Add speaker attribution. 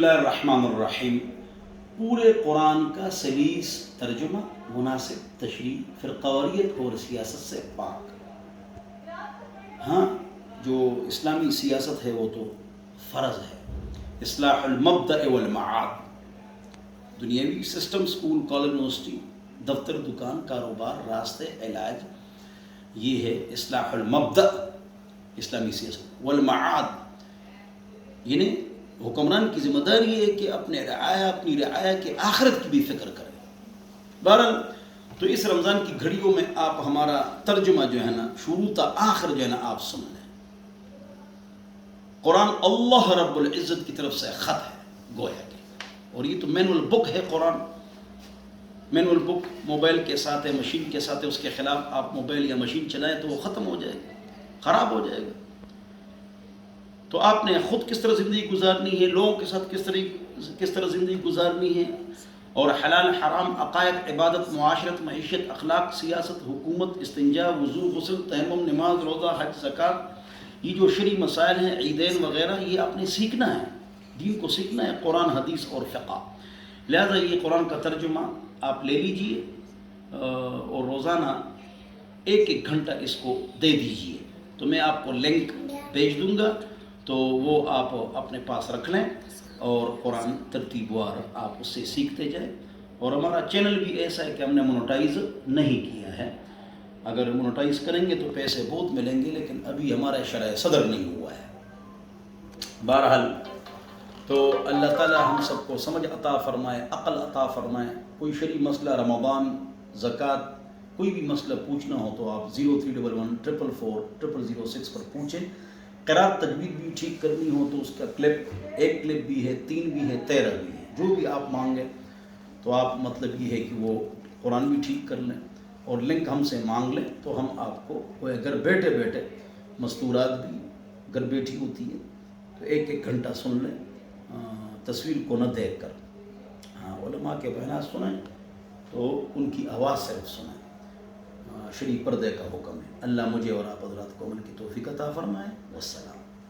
Speaker 1: اللہ الرحمن الرحیم. پورے قرآن کا سلیس ترجمہ، مناسب تشریح، فرقواریت اور سیاست سے پاک. ہاں، جو اسلامی سیاست ہے وہ تو فرض ہے. اصلاح المبدأ والمعاد. دنیاوی سسٹم، اسکول، کالج، یونیورسٹی، دفتر، دکان، کاروبار، راستے، علاج، یہ ہے اصلاح المبدأ اسلامی سیاست. والمعاد یعنی حکمران کی ذمہ داری ہے کہ اپنی رعایا کے آخرت کی بھی فکر کرے. بہرحال تو اس رمضان کی گھڑیوں میں آپ ہمارا ترجمہ جو ہے نا شروع تا آخر جو ہے نا آپ سن لیں. قرآن اللہ رب العزت کی طرف سے خط ہے گویا کہ، اور یہ تو مینول بک ہے. قرآن مینول بک موبائل کے ساتھ ہے، مشین کے ساتھ ہے. اس کے خلاف آپ موبائل یا مشین چلائیں تو وہ ختم ہو جائے گا، خراب ہو جائے گا. تو آپ نے خود کس طرح زندگی گزارنی ہے، لوگوں کے ساتھ کس طرح زندگی گزارنی ہے، اور حلال حرام، عقائد، عبادت، معاشرت، معیشت، اخلاق، سیاست، حکومت، استنجا، وضو، غسل، تیمم، نماز، روزہ، حج، زکوٰۃ، یہ جو شرعی مسائل ہیں، عیدین وغیرہ، یہ آپ نے سیکھنا ہے. دین کو سیکھنا ہے، قرآن، حدیث اور فقہ. لہذا یہ قرآن کا ترجمہ آپ لے لیجئے اور روزانہ 1 گھنٹہ اس کو دے دیجئے. تو میں آپ کو لنک بھیج دوں گا، تو وہ آپ اپنے پاس رکھ لیں اور قرآن ترتیب وار آپ اس سے سیکھتے جائیں. اور ہمارا چینل بھی ایسا ہے کہ ہم نے مونوٹائز نہیں کیا ہے. اگر مونوٹائز کریں گے تو پیسے بہت ملیں گے، لیکن ابھی ہمارا شرح صدر نہیں ہوا ہے. بہرحال تو اللہ تعالی ہم سب کو سمجھ عطا فرمائے، عقل عطا فرمائے. کوئی شرعی مسئلہ، رمضان، زکوٰۃ، کوئی بھی مسئلہ پوچھنا ہو تو آپ 0311 444 0006 پر پوچھیں. قرأت تجوید بھی ٹھیک کرنی ہو تو اس کا ایک کلپ بھی ہے، 3 بھی ہے، 13 بھی ہے. جو بھی آپ مانگیں تو آپ مطلب یہ ہے کہ وہ قرآن بھی ٹھیک کر لیں اور لنک ہم سے مانگ لیں تو ہم آپ کو گھر بیٹھے بیٹھے مستورات بھی گھر بیٹھی ہوتی ہے تو 1 گھنٹہ سن لیں، تصویر کو نہ دیکھ کر. ہاں، علماء کے بیانات سنیں تو ان کی آواز صرف سنیں. شرعی پردے کا حکم ہے. اللہ مجھے اور آپ حضرات کو عمل کی توفیق عطا فرمائے. والسلام.